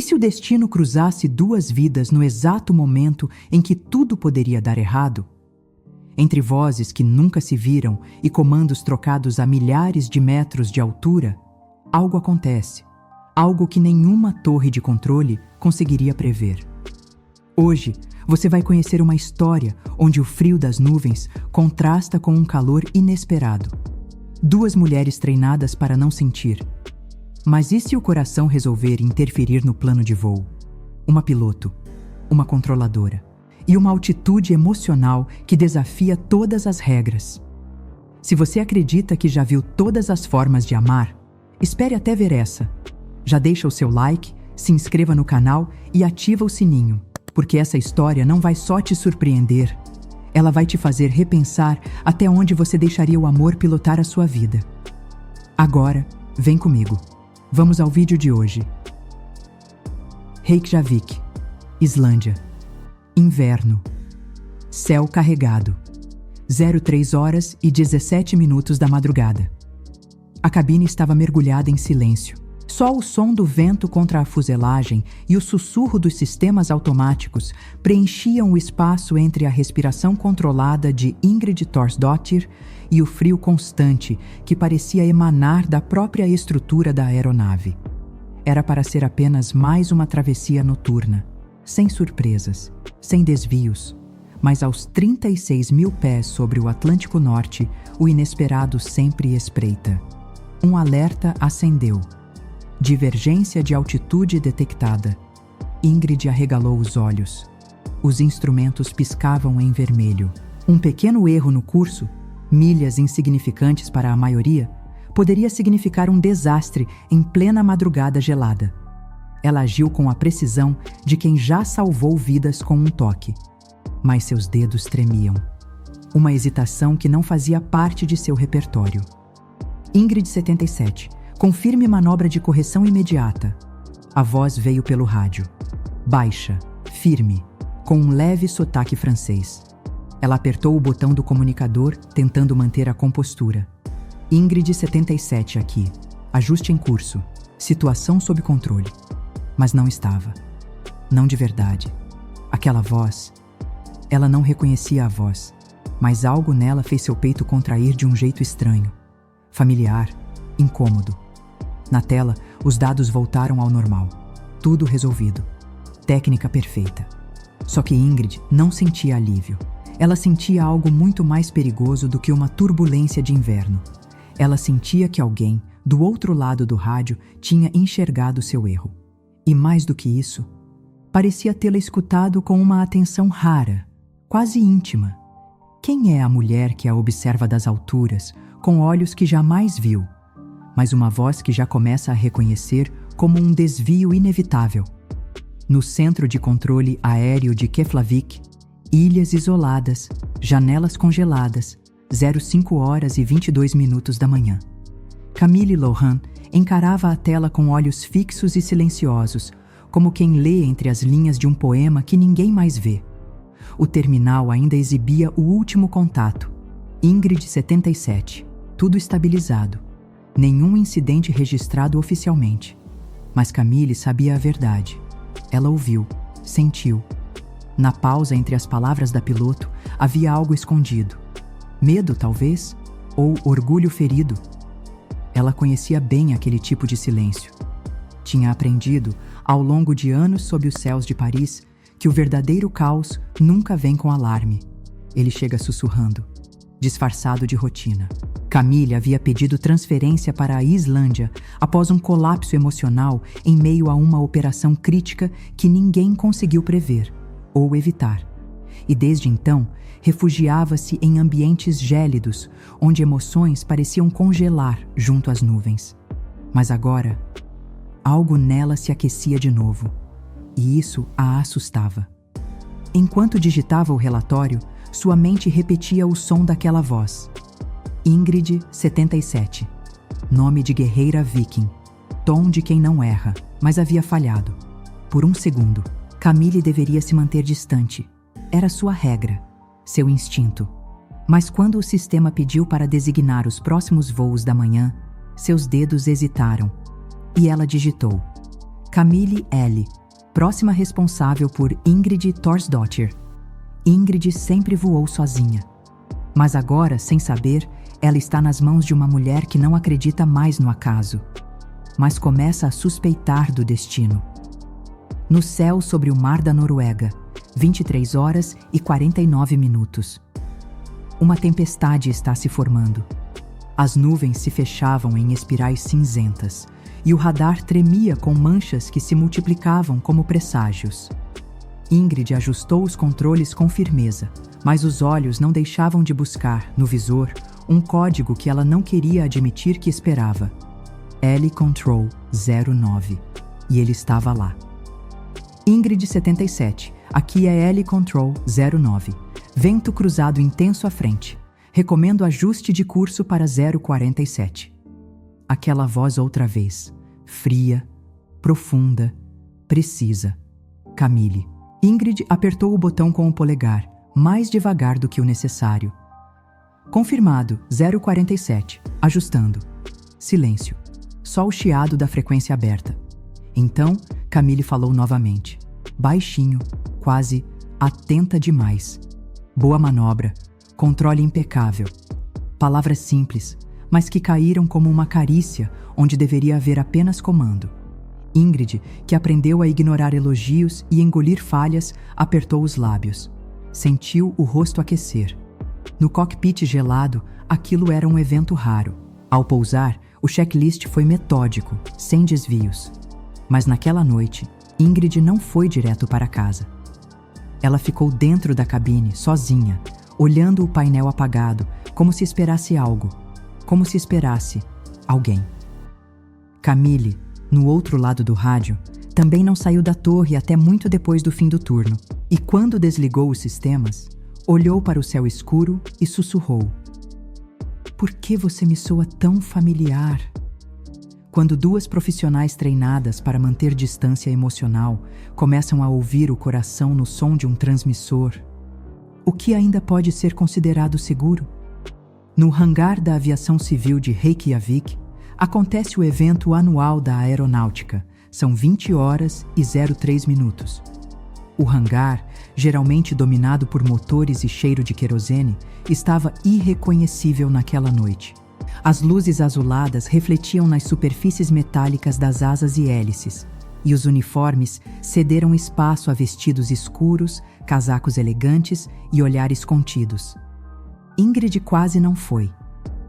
se o destino cruzasse duas vidas no exato momento em que tudo poderia dar errado? Entre vozes que nunca se viram e comandos trocados a milhares de metros de altura, algo acontece, algo que nenhuma torre de controle conseguiria prever. Hoje, você vai conhecer uma história onde o frio das nuvens contrasta com um calor inesperado. Duas mulheres treinadas para não sentir. Mas e se o coração resolver interferir no plano de voo? Uma piloto, uma controladora e uma altitude emocional que desafia todas as regras. Se você acredita que já viu todas as formas de amar, espere até ver essa. Já deixa o seu like, se inscreva no canal e ativa o sininho, porque essa história não vai só te surpreender, ela vai te fazer repensar até onde você deixaria o amor pilotar a sua vida. Agora, vem comigo. Vamos ao vídeo de hoje. Reykjavik, Islândia. Inverno. Céu carregado. 03h17 da madrugada. A cabine estava mergulhada em silêncio. Só o som do vento contra a fuselagem e o sussurro dos sistemas automáticos preenchiam o espaço entre a respiração controlada de Ingrid Thorsdottir e o frio constante que parecia emanar da própria estrutura da aeronave. Era para ser apenas mais uma travessia noturna, sem surpresas, sem desvios, mas aos 36 mil pés sobre o Atlântico Norte, o inesperado sempre espreita. Um alerta acendeu. Divergência de altitude detectada. Ingrid arregalou os olhos. Os instrumentos piscavam em vermelho. Um pequeno erro no curso, milhas insignificantes para a maioria, poderia significar um desastre em plena madrugada gelada. Ela agiu com a precisão de quem já salvou vidas com um toque. Mas seus dedos tremiam. Uma hesitação que não fazia parte de seu repertório. Ingrid 77. Confirme manobra de correção imediata. A voz veio pelo rádio. Baixa, firme, com um leve sotaque francês. Ela apertou o botão do comunicador, tentando manter a compostura. Ingrid 77 aqui. Ajuste em curso. Situação sob controle. Mas não estava. Não de verdade. Aquela voz... Ela não reconhecia a voz, mas algo nela fez seu peito contrair de um jeito estranho. Familiar, incômodo. Na tela, os dados voltaram ao normal. Tudo resolvido. Técnica perfeita. Só que Ingrid não sentia alívio. Ela sentia algo muito mais perigoso do que uma turbulência de inverno. Ela sentia que alguém, do outro lado do rádio, tinha enxergado seu erro. E mais do que isso, parecia tê-la escutado com uma atenção rara, quase íntima. Quem é a mulher que a observa das alturas, com olhos que jamais viu, mas uma voz que já começa a reconhecer como um desvio inevitável? No centro de controle aéreo de Keflavik, ilhas isoladas, janelas congeladas, 05h22 da manhã. Camille Lohan encarava a tela com olhos fixos e silenciosos, como quem lê entre as linhas de um poema que ninguém mais vê. O terminal ainda exibia o último contato. Ingrid 77. Tudo estabilizado. Nenhum incidente registrado oficialmente. Mas Camille sabia a verdade. Ela ouviu, sentiu. Na pausa entre as palavras da piloto, havia algo escondido. Medo, talvez? Ou orgulho ferido? Ela conhecia bem aquele tipo de silêncio. Tinha aprendido, ao longo de anos sob os céus de Paris, que o verdadeiro caos nunca vem com alarme. Ele chega sussurrando, disfarçado de rotina. Camille havia pedido transferência para a Islândia após um colapso emocional em meio a uma operação crítica que ninguém conseguiu prever ou evitar. E desde então, refugiava-se em ambientes gélidos, onde emoções pareciam congelar junto às nuvens. Mas agora, algo nela se aquecia de novo, e isso a assustava. Enquanto digitava o relatório, sua mente repetia o som daquela voz. Ingrid 77. Nome de guerreira viking. Tom de quem não erra, mas havia falhado. Por um segundo, Camille deveria se manter distante. Era sua regra, seu instinto. Mas quando o sistema pediu para designar os próximos voos da manhã, seus dedos hesitaram. E ela digitou. Camille L., próxima responsável por Ingrid Thorsdottir. Ingrid sempre voou sozinha. Mas agora, sem saber, ela está nas mãos de uma mulher que não acredita mais no acaso, mas começa a suspeitar do destino. No céu sobre o mar da Noruega, 23 horas e 49 minutos. Uma tempestade está se formando. As nuvens se fechavam em espirais cinzentas e o radar tremia com manchas que se multiplicavam como presságios. Ingrid ajustou os controles com firmeza, mas os olhos não deixavam de buscar, no visor, um código que ela não queria admitir que esperava. L Control 09. E ele estava lá. Ingrid 77. Aqui é L Control 09. Vento cruzado intenso à frente. Recomendo ajuste de curso para 047. Aquela voz outra vez. Fria, profunda, precisa. Camille. Ingrid apertou o botão com o polegar, mais devagar do que o necessário. Confirmado, 047. Ajustando. Silêncio. Só o chiado da frequência aberta. Então, Camille falou novamente. Baixinho, quase atenta demais. Boa manobra, controle impecável. Palavras simples, mas que caíram como uma carícia onde deveria haver apenas comando. Ingrid, que aprendeu a ignorar elogios e engolir falhas, apertou os lábios. Sentiu o rosto aquecer. No cockpit gelado, aquilo era um evento raro. Ao pousar, o checklist foi metódico, sem desvios. Mas naquela noite, Ingrid não foi direto para casa. Ela ficou dentro da cabine, sozinha, olhando o painel apagado, como se esperasse algo, como se esperasse alguém. Camille, no outro lado do rádio, também não saiu da torre até muito depois do fim do turno, e quando desligou os sistemas, olhou para o céu escuro e sussurrou. Por que você me soa tão familiar? Quando duas profissionais treinadas para manter distância emocional começam a ouvir o coração no som de um transmissor, o que ainda pode ser considerado seguro? No hangar da aviação civil de Reykjavik, acontece o evento anual da aeronáutica. São 20 horas e 03 minutos. O hangar, geralmente dominado por motores e cheiro de querosene, estava irreconhecível naquela noite. As luzes azuladas refletiam nas superfícies metálicas das asas e hélices, e os uniformes cederam espaço a vestidos escuros, casacos elegantes e olhares contidos. Ingrid quase não foi.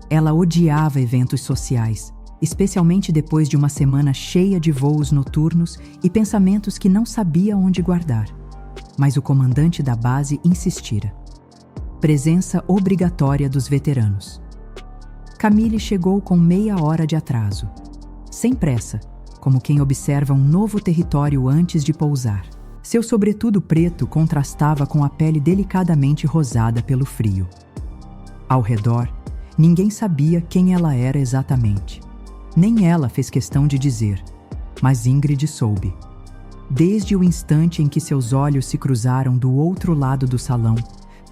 Ela odiava eventos sociais, especialmente depois de uma semana cheia de voos noturnos e pensamentos que não sabia onde guardar. Mas o comandante da base insistira. Presença obrigatória dos veteranos. Camille chegou com meia hora de atraso. Sem pressa, como quem observa um novo território antes de pousar. Seu sobretudo preto contrastava com a pele delicadamente rosada pelo frio. Ao redor, ninguém sabia quem ela era exatamente. Nem ela fez questão de dizer, mas Ingrid soube. Desde o instante em que seus olhos se cruzaram do outro lado do salão,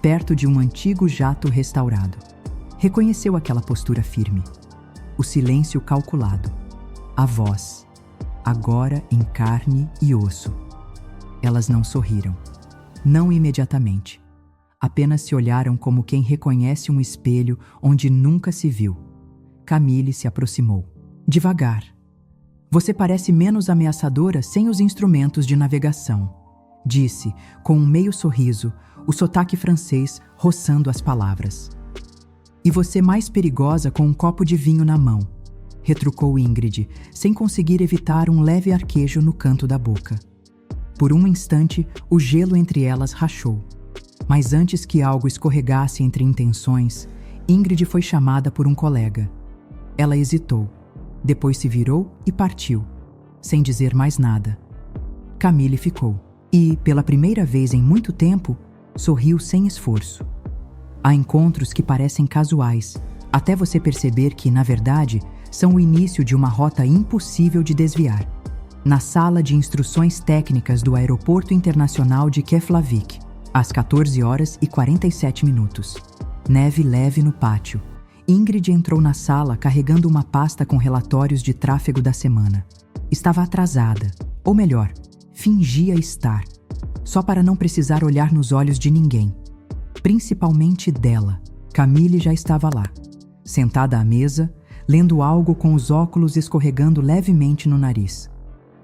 perto de um antigo jato restaurado. Reconheceu aquela postura firme, o silêncio calculado, a voz, agora em carne e osso. Elas não sorriram, não imediatamente. Apenas se olharam como quem reconhece um espelho onde nunca se viu. Camille se aproximou. Devagar. Você parece menos ameaçadora sem os instrumentos de navegação, disse, com um meio sorriso, o sotaque francês roçando as palavras. E você mais perigosa com um copo de vinho na mão, retrucou Ingrid, sem conseguir evitar um leve arquejo no canto da boca. Por um instante, o gelo entre elas rachou. Mas antes que algo escorregasse entre intenções, Ingrid foi chamada por um colega. Ela hesitou, depois se virou e partiu, sem dizer mais nada. Camille ficou, e, pela primeira vez em muito tempo, sorriu sem esforço. Há encontros que parecem casuais, até você perceber que, na verdade, são o início de uma rota impossível de desviar. Na sala de instruções técnicas do Aeroporto Internacional de Keflavik, às 14 horas e 47 minutos. Neve leve no pátio. Ingrid entrou na sala carregando uma pasta com relatórios de tráfego da semana. Estava atrasada, Ou melhor, fingia estar, só para não precisar olhar nos olhos de ninguém. Principalmente dela. Camille já estava lá, sentada à mesa, lendo algo com os óculos escorregando levemente no nariz.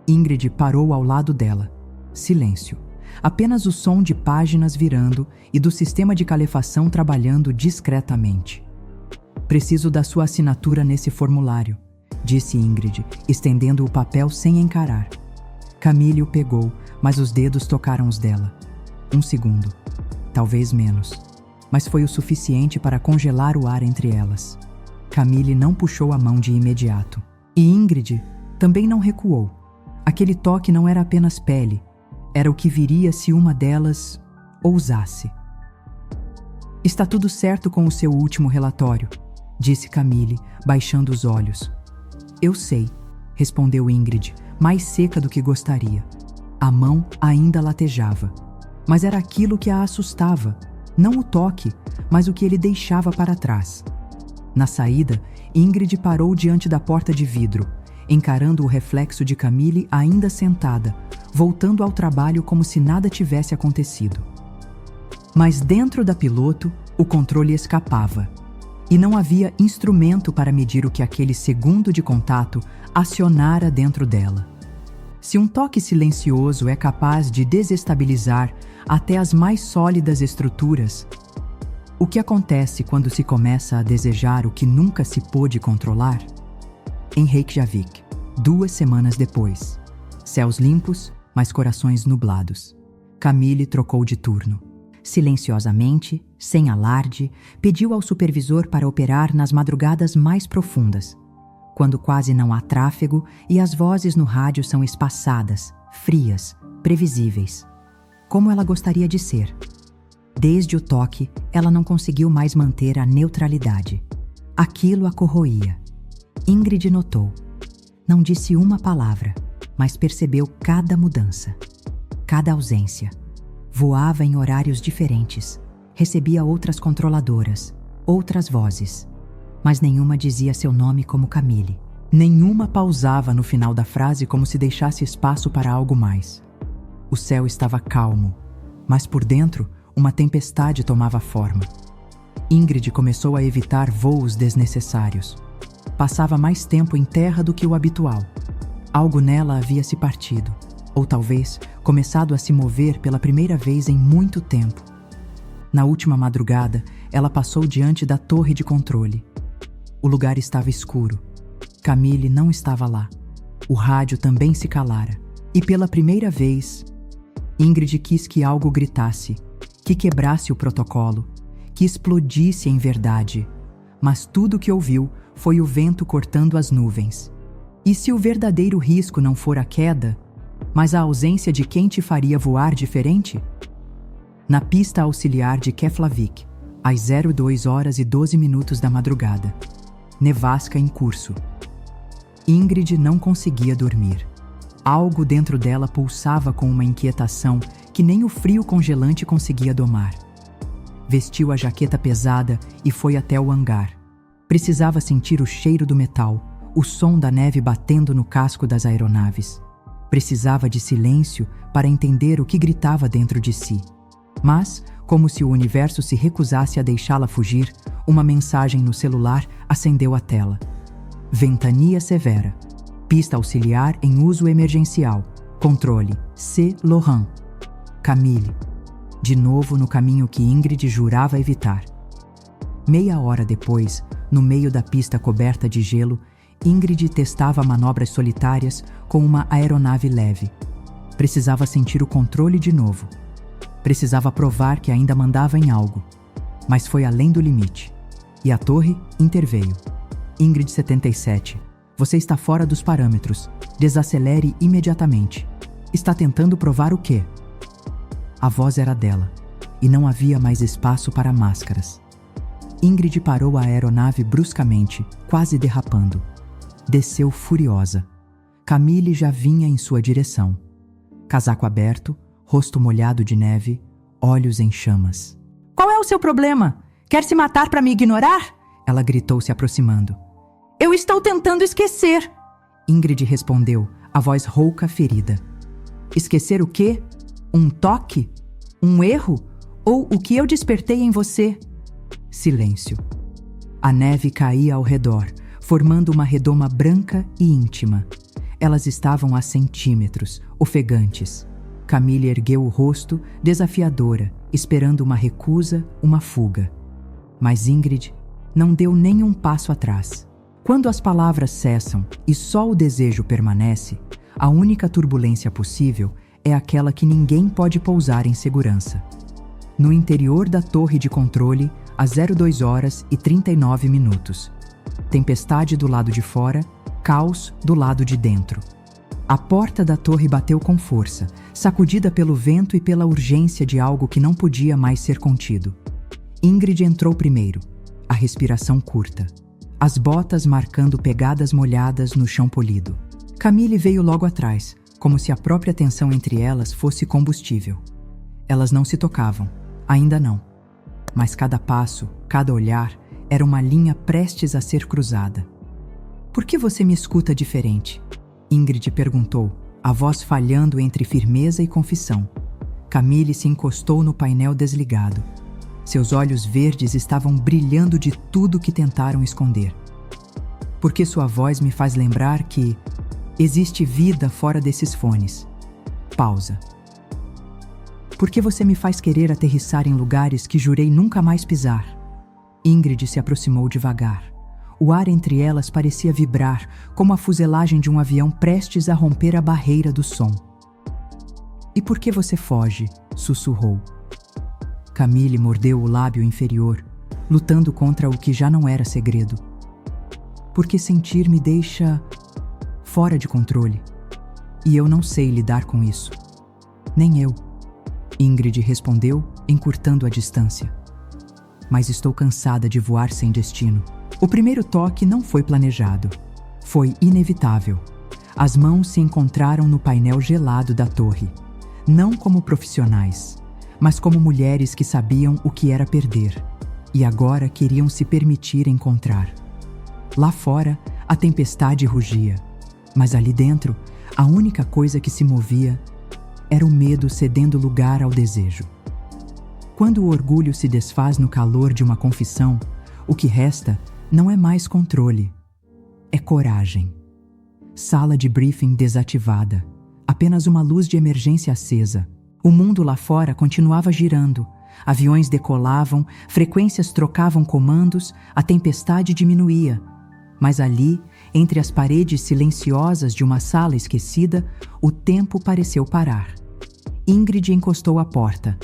Ingrid parou ao lado dela. Silêncio. Apenas o som de páginas virando e do sistema de calefação trabalhando discretamente. "Preciso da sua assinatura nesse formulário", disse Ingrid, estendendo o papel sem encarar. Camille o pegou, mas os dedos tocaram os dela. 1 segundo. Talvez menos. Mas foi o suficiente para congelar o ar entre elas. Camille não puxou a mão de imediato. E Ingrid também não recuou. Aquele toque não era apenas pele. Era o que viria se uma delas ousasse. "Está tudo certo com o seu último relatório", disse Camille, baixando os olhos. "Eu sei", respondeu Ingrid, mais seca do que gostaria. A mão ainda latejava. Mas era aquilo que a assustava. Não o toque, mas o que ele deixava para trás. Na saída, Ingrid parou diante da porta de vidro, encarando o reflexo de Camille ainda sentada, voltando ao trabalho como se nada tivesse acontecido. Mas dentro da piloto, o controle escapava. E não havia instrumento para medir o que aquele segundo de contato acionara dentro dela. Se um toque silencioso é capaz de desestabilizar até as mais sólidas estruturas, o que acontece quando se começa a desejar o que nunca se pôde controlar? Em Reykjavik, 2 semanas depois. Céus limpos, mas corações nublados. Camille trocou de turno. Silenciosamente, sem alarde, pediu ao supervisor para operar nas madrugadas mais profundas, quando quase não há tráfego e as vozes no rádio são espaçadas, frias, previsíveis. Como ela gostaria de ser. Desde o toque, ela não conseguiu mais manter a neutralidade. Aquilo a corroía. Ingrid notou. Não disse uma palavra, mas percebeu cada mudança, cada ausência. Voava em horários diferentes, recebia outras controladoras, outras vozes, mas nenhuma dizia seu nome como Camille. Nenhuma pausava no final da frase como se deixasse espaço para algo mais. O céu estava calmo, mas por dentro uma tempestade tomava forma. Ingrid começou a evitar voos desnecessários. Passava mais tempo em terra do que o habitual. Algo nela havia se partido, ou talvez começado a se mover pela primeira vez em muito tempo. Na última madrugada, ela passou diante da torre de controle. O lugar estava escuro. Camille não estava lá. O rádio também se calara. E pela primeira vez, Ingrid quis que algo gritasse, que quebrasse o protocolo, que explodisse em verdade. Mas tudo o que ouviu foi o vento cortando as nuvens. E se o verdadeiro risco não for a queda, mas a ausência de quem te faria voar diferente? Na pista auxiliar de Keflavik, às 02h12 da madrugada. Nevasca em curso. Ingrid não conseguia dormir. Algo dentro dela pulsava com uma inquietação que nem o frio congelante conseguia domar. Vestiu a jaqueta pesada e foi até o hangar. Precisava sentir o cheiro do metal, o som da neve batendo no casco das aeronaves. Precisava de silêncio para entender o que gritava dentro de si. Mas, como se o universo se recusasse a deixá-la fugir, uma mensagem no celular acendeu a tela. Ventania severa. Pista auxiliar em uso emergencial. Controle. C. Lohan. Camille. De novo no caminho que Ingrid jurava evitar. Meia hora depois, no meio da pista coberta de gelo, Ingrid testava manobras solitárias com uma aeronave leve. Precisava sentir o controle de novo. Precisava provar que ainda mandava em algo. Mas foi além do limite. E a torre interveio. Ingrid 77. Você está fora dos parâmetros. Desacelere imediatamente. Está tentando provar o quê? A voz era dela. E não havia mais espaço para máscaras. Ingrid parou a aeronave bruscamente, quase derrapando. Desceu furiosa. Camille já vinha em sua direção. Casaco aberto, rosto molhado de neve, olhos em chamas. Qual é o seu problema? Quer se matar para me ignorar? Ela gritou se aproximando. Eu estou tentando esquecer. Ingrid respondeu, a voz rouca ferida. Esquecer o quê? Um toque? Um erro? Ou o que eu despertei em você? Silêncio. A neve caía ao redor, formando uma redoma branca e íntima. Elas estavam a centímetros, ofegantes. Camille ergueu o rosto, desafiadora, esperando uma recusa, uma fuga. Mas Ingrid não deu nem um passo atrás. Quando as palavras cessam e só o desejo permanece, a única turbulência possível é aquela que ninguém pode pousar em segurança. No interior da torre de controle, às 02h39. Tempestade do lado de fora, caos do lado de dentro. A porta da torre bateu com força, sacudida pelo vento e pela urgência de algo que não podia mais ser contido. Ingrid entrou primeiro, a respiração curta, as botas marcando pegadas molhadas no chão polido. Camille veio logo atrás, como se a própria tensão entre elas fosse combustível. Elas não se tocavam, ainda não. Mas cada passo, cada olhar, era uma linha prestes a ser cruzada. "Por que você me escuta diferente?" Ingrid perguntou, a voz falhando entre firmeza e confissão. Camille se encostou no painel desligado. Seus olhos verdes estavam brilhando de tudo que tentaram esconder. "Porque sua voz me faz lembrar que existe vida fora desses fones." Pausa. "Porque você me faz querer aterrissar em lugares que jurei nunca mais pisar." Ingrid se aproximou devagar. O ar entre elas parecia vibrar, como a fuselagem de um avião prestes a romper a barreira do som. "E por que você foge?" sussurrou. Camille mordeu o lábio inferior, lutando contra o que já não era segredo. "Porque sentir me deixa fora de controle. E eu não sei lidar com isso." "Nem eu," Ingrid respondeu, encurtando a distância. "Mas estou cansada de voar sem destino." O primeiro toque não foi planejado. Foi inevitável. As mãos se encontraram no painel gelado da torre. Não como profissionais, mas como mulheres que sabiam o que era perder. E agora queriam se permitir encontrar. Lá fora, a tempestade rugia. Mas ali dentro, a única coisa que se movia era o medo cedendo lugar ao desejo. Quando o orgulho se desfaz no calor de uma confissão, o que resta não é mais controle, é coragem. Sala de briefing desativada, apenas uma luz de emergência acesa. O mundo lá fora continuava girando, aviões decolavam, frequências trocavam comandos, a tempestade diminuía. Mas ali, entre as paredes silenciosas de uma sala esquecida, o tempo pareceu parar. Ingrid encostou à porta.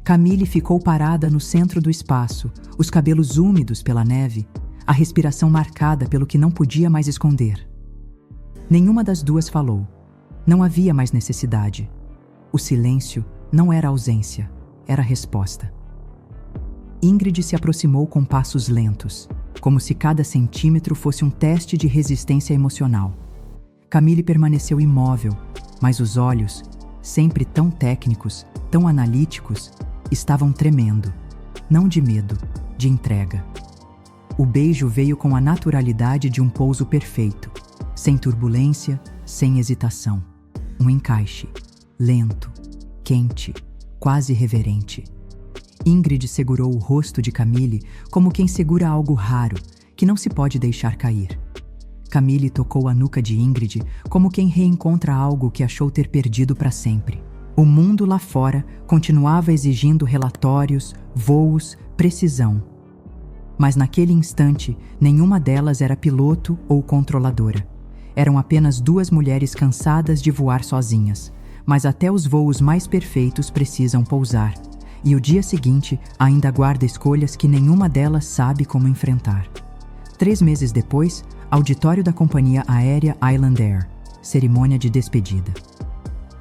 Camille ficou parada no centro do espaço, os cabelos úmidos pela neve, a respiração marcada pelo que não podia mais esconder. Nenhuma das duas falou. Não havia mais necessidade. O silêncio não era ausência, era resposta. Ingrid se aproximou com passos lentos, como se cada centímetro fosse um teste de resistência emocional. Camille permaneceu imóvel, mas os olhos, sempre tão técnicos, tão analíticos, estavam tremendo. Não de medo, de entrega. O beijo veio com a naturalidade de um pouso perfeito, sem turbulência, sem hesitação. Um encaixe, lento, quente, quase reverente. Ingrid segurou o rosto de Camille como quem segura algo raro, que não se pode deixar cair. Camille tocou a nuca de Ingrid como quem reencontra algo que achou ter perdido para sempre. O mundo lá fora continuava exigindo relatórios, voos, precisão. Mas naquele instante, nenhuma delas era piloto ou controladora. Eram apenas duas mulheres cansadas de voar sozinhas, mas até os voos mais perfeitos precisam pousar. E o dia seguinte ainda guarda escolhas que nenhuma delas sabe como enfrentar. 3 meses depois, auditório da companhia aérea Island Air, cerimônia de despedida.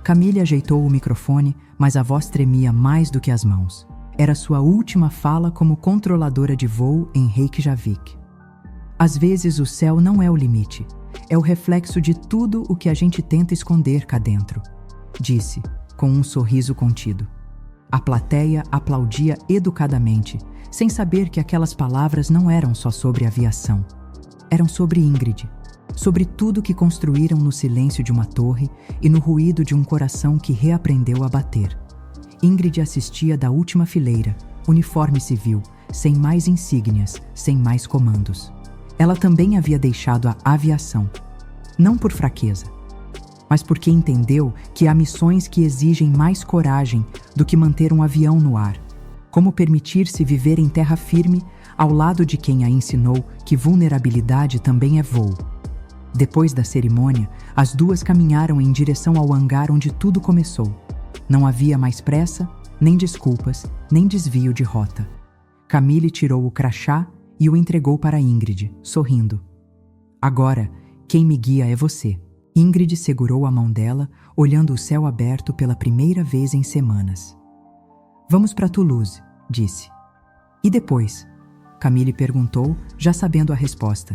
Camille ajeitou o microfone, mas a voz tremia mais do que as mãos. Era sua última fala como controladora de voo em Reykjavik. Às vezes o céu não é o limite, é o reflexo de tudo o que a gente tenta esconder cá dentro, disse, com um sorriso contido. A plateia aplaudia educadamente, sem saber que aquelas palavras não eram só sobre aviação. Eram sobre Ingrid, sobre tudo que construíram no silêncio de uma torre e no ruído de um coração que reaprendeu a bater. Ingrid assistia da última fileira, uniforme civil, sem mais insígnias, sem mais comandos. Ela também havia deixado a aviação, não por fraqueza, mas porque entendeu que há missões que exigem mais coragem do que manter um avião no ar. Como permitir-se viver em terra firme ao lado de quem a ensinou que vulnerabilidade também é voo. Depois da cerimônia, as duas caminharam em direção ao hangar onde tudo começou. Não havia mais pressa, nem desculpas, nem desvio de rota. Camille tirou o crachá e o entregou para Ingrid, sorrindo. Agora, quem me guia é você. Ingrid segurou a mão dela, olhando o céu aberto pela primeira vez em semanas. Vamos para Toulouse, disse. E depois? Camille perguntou, já sabendo a resposta.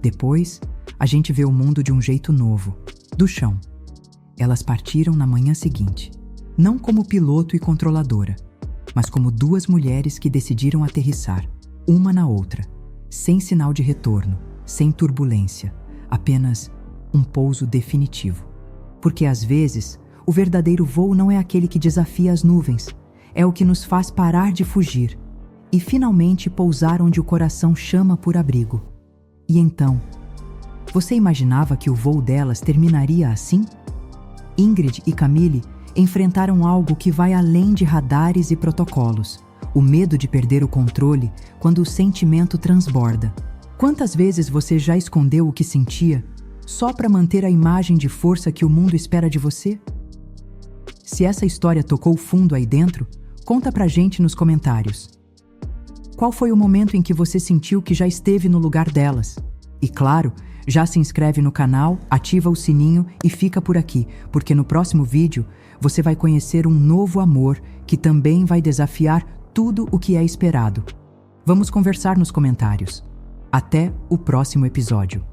Depois, a gente vê o mundo de um jeito novo, do chão. Elas partiram na manhã seguinte, não como piloto e controladora, mas como duas mulheres que decidiram aterrissar, uma na outra, sem sinal de retorno, sem turbulência, apenas um pouso definitivo. Porque às vezes, o verdadeiro voo não é aquele que desafia as nuvens, é o que nos faz parar de fugir e finalmente pousar onde o coração chama por abrigo. E então, você imaginava que o voo delas terminaria assim? Ingrid e Camille enfrentaram algo que vai além de radares e protocolos, o medo de perder o controle quando o sentimento transborda. Quantas vezes você já escondeu o que sentia só para manter a imagem de força que o mundo espera de você? Se essa história tocou fundo aí dentro, conta pra gente nos comentários. Qual foi o momento em que você sentiu que já esteve no lugar delas? E claro, já se inscreve no canal, ativa o sininho e fica por aqui, porque no próximo vídeo você vai conhecer um novo amor que também vai desafiar tudo o que é esperado. Vamos conversar nos comentários. Até o próximo episódio.